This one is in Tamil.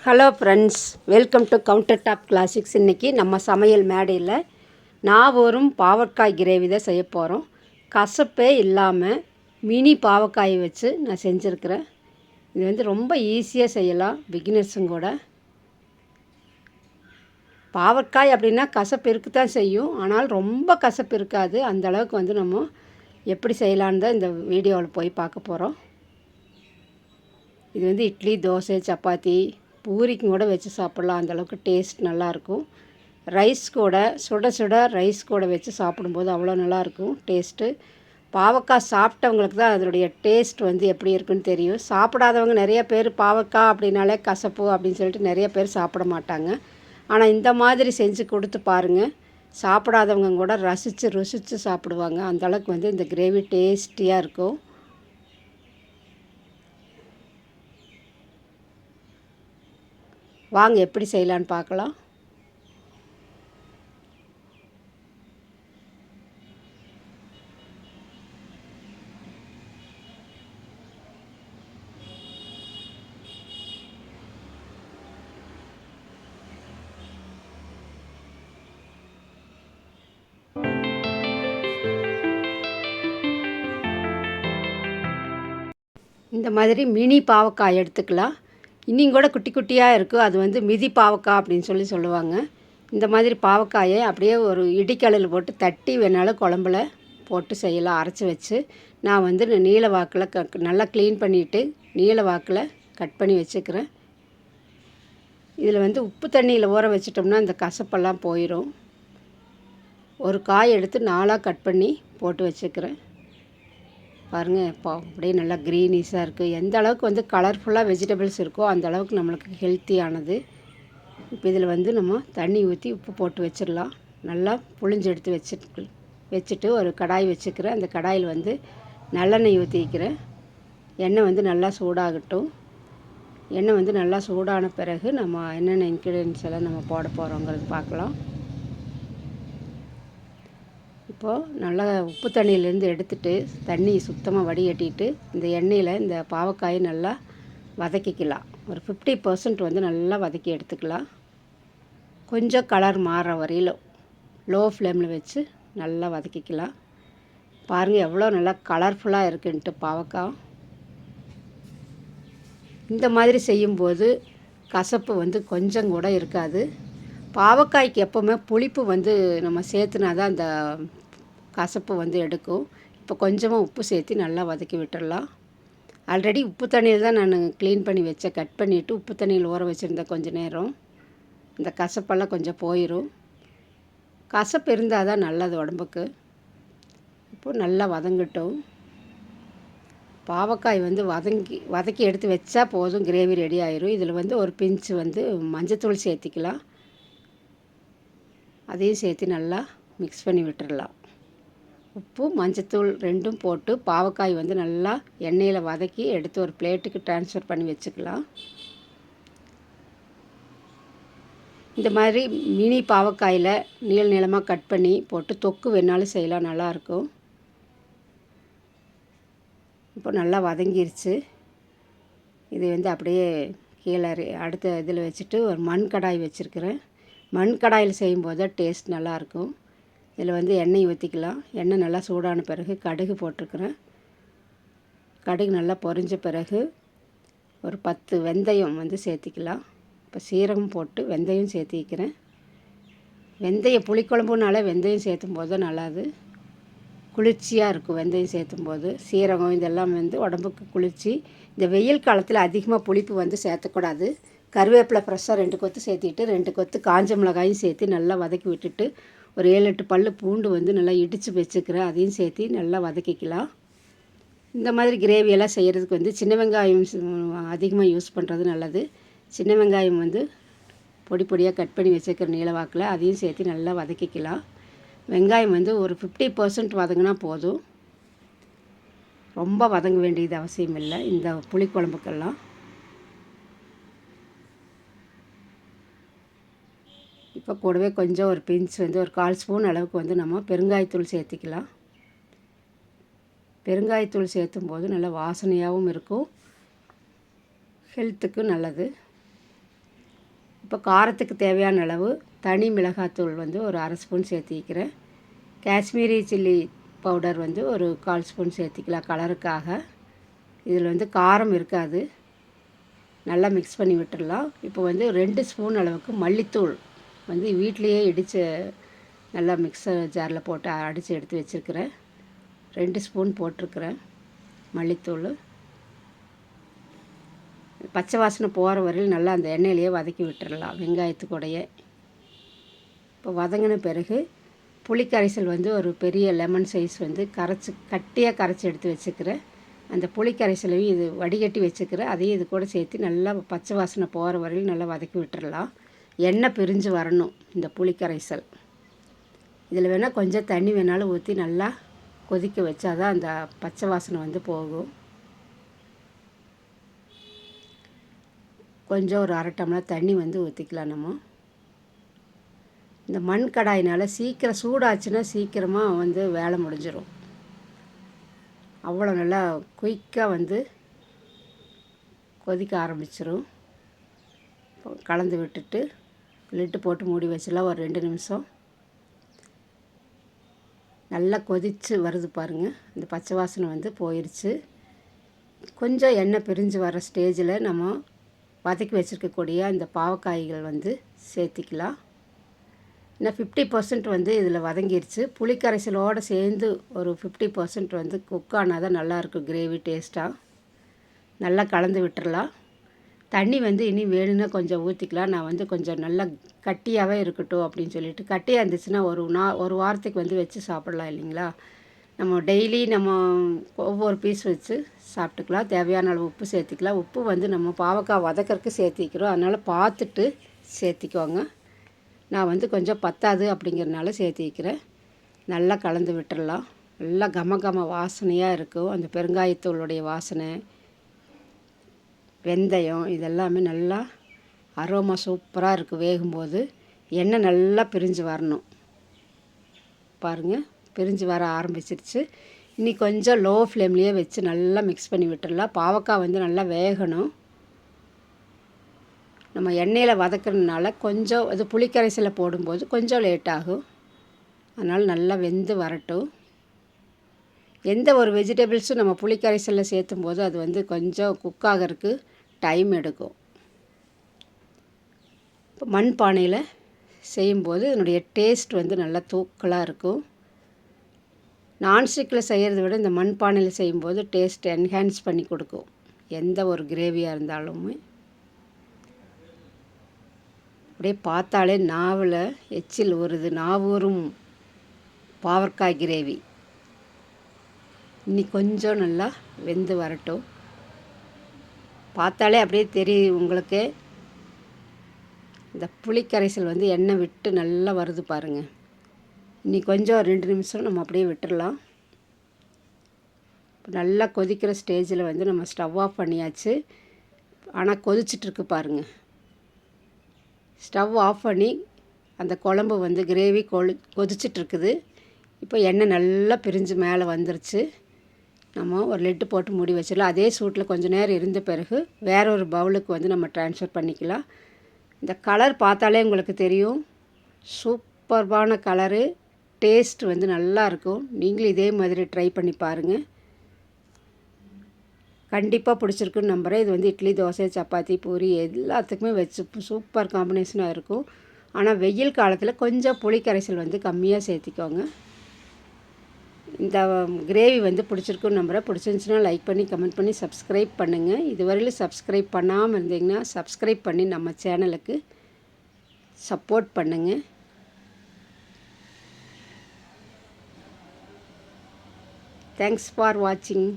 Hello friends, welcome to counter top classics. இன்றைக்கி நம்ம சமையல் மேடையில் நாவூரும் பாவற்காய் கிரேவி தான் செய்ய போகிறோம். கசப்பே இல்லாமல் மினி பாவக்காயை வச்சு நான் செஞ்சுருக்கிறேன். இது ரொம்ப ஈஸியாக செய்யலாம், பிகினர்ஸும் கூட. பாவற்காய் அப்படின்னா கசப்பு இருக்க தான் செய்யும், ஆனால் ரொம்ப கசப்பு இருக்காது. அந்தளவுக்கு நம்ம எப்படி செய்யலான்னு தான் இந்த வீடியோவில் போய் பார்க்க போகிறோம். இது இட்லி, தோசை, சப்பாத்தி, பூரிக்கும் கூட வச்சு சாப்பிட்லாம். அந்தளவுக்கு டேஸ்ட் நல்லாயிருக்கும். ரைஸ் கூட சுட சுட ரைஸ் கூட வச்சு சாப்பிடும்போது அவ்வளோ நல்லாயிருக்கும் டேஸ்ட்டு. பாவக்காய் சாப்பிட்டவங்களுக்கு தான் அதனுடைய டேஸ்ட் எப்படி இருக்குன்னு தெரியும். சாப்பிடாதவங்க நிறைய பேர் பாவக்காய் அப்படின்னாலே கசப்பு அப்படின்னு சொல்லிட்டு நிறைய பேர் சாப்பிட மாட்டாங்க. ஆனால் இந்த மாதிரி செஞ்சு கொடுத்து பாருங்கள், சாப்பிடாதவங்க கூட ரசித்து ருசித்து சாப்பிடுவாங்க. அந்தளவுக்கு இந்த கிரேவி டேஸ்டியாக இருக்கும். வாங்க எப்படி செய்யலான்னு பார்க்கலாம். இந்த மாதிரி மினி பாவக்காய் எடுத்துக்கலாம். இன்னும் கூட குட்டி குட்டியாக இருக்குது, அது மிதி பாவக்காய் அப்படின்னு சொல்லுவாங்க. இந்த மாதிரி பாவக்காயை அப்படியே ஒரு இடிக்கல்லில் போட்டு தட்டி வேணாலும் குழம்புல போட்டு செய்யலாம், அரைச்சி வச்சு. நான் நீல வாக்கில் நல்லா க்ளீன் பண்ணிவிட்டு நீல வாக்கில் கட் பண்ணி வச்சுக்கிறேன். இதில் உப்பு தண்ணியில் ஊற வச்சிட்டோம்னா இந்த கசப்பெல்லாம் போயிடும். ஒரு காய் எடுத்து 4ஆக கட் பண்ணி போட்டு வச்சுக்கிறேன். பாருங்கள், இப்போ அப்படியே நல்லா க்ரீனிஷாக இருக்குது. எந்த அளவுக்கு கலர்ஃபுல்லாக வெஜிடபிள்ஸ் இருக்கோ அந்த அளவுக்கு நம்மளுக்கு ஹெல்த்தியானது. இப்போ இதில் நம்ம தண்ணி ஊற்றி உப்பு போட்டு வச்சிடலாம். நல்லா புழிஞ்சு எடுத்து வச்சுட்டு ஒரு கடாய் வச்சுக்கிறேன். அந்த கடாயில் நல்லெண்ணெய் ஊற்றிக்கிறேன். எண்ணெய் நல்லா சூடாகட்டும். எண்ணெய் நல்லா சூடான பிறகு நம்ம என்னென்ன இன்க்ரீடியன்ஸ் எல்லாம் நம்ம போட போகிறோங்கிறது பார்க்கலாம். இப்போது நல்லா உப்பு தண்ணியிலேருந்து எடுத்துகிட்டு தண்ணி சுத்தமாக வடிகட்டிட்டு இந்த எண்ணெயில் இந்த பாவக்காயை நல்லா வதக்கிக்கலாம். ஒரு 50% நல்லா வதக்கி எடுத்துக்கலாம். கொஞ்சம் கலர் மாறுற வரையிலும் லோ ஃப்ளேமில் வச்சு நல்லா வதக்கிக்கலாம். பாருங்கள் எவ்வளோ நல்லா கலர்ஃபுல்லாக இருக்குன்ட்டு பாவக்காய். இந்த மாதிரி செய்யும்போது கசப்பு கொஞ்சம் கூட இருக்காது. பாவக்காய்க்கு எப்போவுமே புளிப்பு நம்ம சேர்த்துனா தான் அந்த கசப்பு எடுக்கும். இப்போ கொஞ்சமாக உப்பு சேர்த்து நல்லா வதக்கி விட்டுடலாம். ஆல்ரெடி உப்பு தண்ணியில் தான் நான் க்ளீன் பண்ணி வச்சேன். கட் பண்ணிவிட்டு உப்பு தண்ணியில் ஊற வச்சுருந்தேன் கொஞ்சம் நேரம். இந்த கசப்பெல்லாம் கொஞ்சம் போயிடும். கசப்பு இருந்தால் தான் நல்லது உடம்புக்கு. இப்போது நல்லா வதங்கட்டும். பாவக்காய் வதக்கி எடுத்து வச்சா போதும், கிரேவி ரெடி ஆயிரும். இதில் ஒரு பிஞ்சு மஞ்சத்தூள் சேர்த்திக்கலாம். அதையும் சேர்த்து நல்லா மிக்ஸ் பண்ணி விட்டுடலாம். உப்பு மஞ்சத்தூள் ரெண்டும் போட்டு பாவக்காய் நல்லா எண்ணெயில் வதக்கி எடுத்து ஒரு பிளேட்டுக்கு ட்ரான்ஸ்ஃபர் பண்ணி வச்சுக்கலாம். இந்த மாதிரி மினி பாவக்காயில் நீளமாக கட் பண்ணி போட்டு தொக்கு வேணாலும் செய்யலாம், நல்லாயிருக்கும். இப்போ நல்லா வதங்கிருச்சு. இது அப்படியே கீழே அடுத்த இதில் வச்சுட்டு ஒரு மண் கடாய் வச்சுருக்கிறேன். மண் கடாயில் செய்யும்போது தான் டேஸ்ட் நல்லாயிருக்கும். இதில் எண்ணெய் ஊற்றிக்கலாம். எண்ணெய் நல்லா சூடான பிறகு கடுகு போட்டிருக்கிறேன். கடுகு நல்லா பொரிஞ்ச பிறகு ஒரு 10 வெந்தயம் சேர்த்திக்கலாம். இப்போ சீரகம் போட்டு வெந்தயம் சேர்த்திக்கிறேன். வெந்தயம் புளிக்குழம்புனால வெந்தயம் சேர்த்தும் போது தான் நல்லாது, குளிர்ச்சியாக இருக்கும். வெந்தயம் சேர்த்தும்போது சீரகம் இதெல்லாம் உடம்புக்கு குளிர்ச்சி. இந்த வெயில் காலத்தில் அதிகமாக புளிப்பு சேர்த்தக்கூடாது. கருவேப்பிலை ஃப்ரெஷ்ஷாக 2 கொத்து சேர்த்திட்டு 2 கொத்து காஞ்ச மிளகாயும் சேர்த்து நல்லா வதக்கி விட்டுட்டு ஒரு 7-8 பல் பூண்டு நல்லா இடித்து வச்சுக்கிறேன். அதையும் சேர்த்து நல்லா வதக்கிக்கலாம். இந்த மாதிரி கிரேவியெல்லாம் செய்கிறதுக்கு சின்ன வெங்காயம் அதிகமாக யூஸ் பண்ணுறது நல்லது. சின்ன வெங்காயம் பொடி பொடியாக கட் பண்ணி வச்சுக்கிற நீளவாக்கில் அதையும் சேர்த்து நல்லா வதக்கிக்கலாம். வெங்காயம் ஒரு 50% வதங்கினா போதும். ரொம்ப வதங்க வேண்டியது அவசியம் இல்லை இந்த புளிக்குழம்புக்கெல்லாம். இப்போ கூடவே கொஞ்சம் ஒரு பிஞ்ச் ஒரு 1/4 ஸ்பூன் அளவுக்கு நம்ம பெருங்காயத்தூள் சேர்த்திக்கலாம். பெருங்காயத்தூள் சேர்த்தும் போது நல்லா வாசனையாகவும் இருக்கும், ஹெல்த்துக்கு நல்லது. இப்போ காரத்துக்கு தேவையான அளவு தனி மிளகாத்தூள் வந்து ஒரு அரை ஸ்பூன் சேர்த்திக்கிறேன். காஷ்மீரி சில்லி பவுடர் வந்து ஒரு 1/4 ஸ்பூன் சேர்த்திக்கலாம் கலருக்காக. இதில் வந்து காரம் இருக்காது. நல்லா மிக்ஸ் பண்ணி விட்டுடலாம். இப்போ வந்து 2 ஸ்பூன் அளவுக்கு மல்லித்தூள் வந்து வீட்டிலையே இடித்து நல்லா மிக்சர் ஜாரில் போட்டு அடித்து எடுத்து வச்சுருக்கிறேன். 2 ஸ்பூன் போட்டிருக்கிறேன் மல்லித்தூள். பச்சை வாசனை போகிற வரையில் நல்லா அந்த எண்ணெயிலேயே வதக்கி விட்டுடலாம் வெங்காயத்துக்கூடையே. இப்போ வதங்கின பிறகு புளிக்கரைசல் வந்து ஒரு பெரிய லெமன் சைஸ் வந்து கட்டியாக கரைச்சி எடுத்து வச்சுக்கிறேன். அந்த புளிக்கரைசலையும் இது வடிகட்டி வச்சுக்கிறேன். அதையும் இது கூட சேர்த்து நல்லா பச்சை வாசனை போகிற வரையில் நல்லா வதக்கி விட்டுடலாம். எண்ணெய் பிரிஞ்சு வரணும் இந்த புளிக்கரைசல். இதில் வேணால் கொஞ்சம் தண்ணி வேணாலும் ஊற்றி நல்லா கொதிக்க வச்சா தான் அந்த பச்சை வாசனை வந்து போகும். கொஞ்சம் ஒரு 1/2 டம்ளர் தண்ணி வந்து ஊற்றிக்கலாம். நம்ம இந்த மண் கடாயினால் சீக்கிரம் சூடாச்சுன்னா சீக்கிரமாக வந்து வேலை முடிஞ்சிடும். அவ்வளோ நல்லா குயிக்காக வந்து கொதிக்க ஆரம்பிச்சிடும். கலந்து விட்டுட்டு லிட்டு போட்டு மூடி வச்சிடலாம் ஒரு 2 நிமிஷம். நல்லா கொதித்து வருது பாருங்கள். இந்த பச்சை வாசனை வந்து போயிடுச்சு. கொஞ்சம் எண்ணெய் பிரிஞ்சு வர ஸ்டேஜில் நம்ம வதக்கி வச்சுருக்கக்கூடிய இந்த பாவக்காய்கள் வந்து சேர்த்திக்கலாம். இன்னும் 50% வந்து இதில் வதங்கிடுச்சு. புளிக்கரைசலோடு சேர்ந்து ஒரு 50% வந்து குக் ஆனால் தான் நல்லாயிருக்கும் கிரேவி டேஸ்ட்டாக. நல்லா கலந்து விட்டுறலாம். தண்ணி வந்து இனி வேணும்னா கொஞ்சம் ஊற்றிக்கலாம். நான் வந்து கொஞ்சம் நல்லா கட்டியாகவே இருக்கட்டும் அப்படின்னு சொல்லிட்டு, கட்டியாக இருந்துச்சுன்னா ஒரு வாரத்துக்கு வந்து வச்சு சாப்பிடலாம் இல்லைங்களா. நம்ம டெய்லி நம்ம ஒவ்வொரு பீஸ் வச்சு சாப்பிட்டுக்கலாம். தேவையான அளவு உப்பு சேர்த்திக்கலாம். உப்பு வந்து நம்ம பாவக்காய் வதக்கறதுக்கு சேர்த்திக்கிறோம். அதனால் பார்த்துட்டு சேர்த்திக்கோங்க. நான் வந்து கொஞ்சம் பத்தாது அப்படிங்கிறதுனால சேர்த்திக்கிறேன். நல்லா கலந்து விட்டுறலாம். நல்லா கம வாசனையாக இருக்கும். அந்த பெருங்காயத்தூளுடைய வாசனை, வெந்தயம் இதெல்லாமே நல்லா அரோமா சூப்பராக இருக்குது. வேகும்போது எண்ணெய் நல்லா பிரிஞ்சு வரணும் பாருங்கள். பிரிஞ்சு வர ஆரம்பிச்சிருச்சு. இனி கொஞ்சம் லோ ஃப்ளேம்லேயே வச்சு நல்லா மிக்ஸ் பண்ணி விட்டுடலாம். பாவக்காய் வந்து நல்லா வேகணும். நம்ம எண்ணெயில் வதக்கிறதுனால கொஞ்சம் அது புளிக்கரைசலை போடும்போது கொஞ்சம் லேட் ஆகும். அதனால் நல்லா வெந்து வரட்டும். எந்த ஒரு வெஜிடபிள்ஸும் நம்ம புளிக்கரைசலில் சேர்த்தும் போது அது வந்து கொஞ்சம் குக் ஆகிறதுக்கு டைம் எடுக்கும். இப்போ மண் பானையில் செய்யும்போது இதனுடைய டேஸ்ட் வந்து நல்லா தூக்கலாக இருக்கும். நான்ஸ்டிக்கில் செய்கிறத விட இந்த மண் பானையில் செய்யும்போது டேஸ்ட் என்ஹான்ஸ் பண்ணி கொடுக்கும் எந்த ஒரு கிரேவியாக இருந்தாலுமே. அப்படியே பார்த்தாலே நாவில் எச்சில் ஊறுது. நாவூரும் பாவற்காய் கிரேவி. இன்னி கொஞ்சம் நல்லா வெந்து வரட்டும். பார்த்தாலே அப்படியே தெரியும் உங்களுக்கு. இந்த புளிக்கரைசல் வந்து எண்ணெய் விட்டு நல்லா வருது பாருங்கள். இன்னி கொஞ்சம் 2 நிமிஷம் நம்ம அப்படியே விட்டுடலாம். நல்லா கொதிக்கிற ஸ்டேஜில் வந்து நம்ம ஸ்டவ் ஆஃப் பண்ணியாச்சு. ஆனால் கொதிச்சிட்ருக்கு பாருங்கள். ஸ்டவ் ஆஃப் பண்ணி அந்த குழம்பு வந்து கிரேவி கொதிச்சிட்ருக்குது. இப்போ எண்ணெய் நல்லா பிரிஞ்சு மேலே வந்துருச்சு. நம்ம ஒரு லிட்டு போட்டு மூடி வச்சிடலாம். அதே சூட்டில் கொஞ்சம் நேரம் இருந்த பிறகு வேற ஒரு பவுலுக்கு வந்து நம்ம ட்ரான்ஸ்ஃபர் பண்ணிக்கலாம். இந்த கலர் பார்த்தாலே உங்களுக்கு தெரியும். சூப்பர்பான கலரு. டேஸ்ட் வந்து நல்லாயிருக்கும். நீங்களும் இதே மாதிரி ட்ரை பண்ணி பாருங்கள். கண்டிப்பாக பிடிச்சிருக்குன்னு நம்புகிறேன். இது வந்து இட்லி, தோசை, சப்பாத்தி, பூரி எல்லாத்துக்குமே வச்சு சூப்பர் காம்பினேஷனாக இருக்கும். ஆனால் வெயில் காலத்தில் கொஞ்சம் புளிக்கரைசல் வந்து கம்மியாக சேர்த்திக்கோங்க. இந்த கிரேவி வந்து பிடிச்சிருக்குன்னு நம்புகிறேன். பிடிச்சிருந்துச்சுன்னா லைக் பண்ணி கமெண்ட் பண்ணி சப்ஸ்கிரைப் பண்ணுங்கள். இதுவரையிலும் சப்ஸ்கிரைப் பண்ணாமல் இருந்தீங்கன்னா சப்ஸ்கிரைப் பண்ணி நம்ம சேனலுக்கு சப்போர்ட் பண்ணுங்கள். தேங்க்ஸ் ஃபார் வாட்சிங்.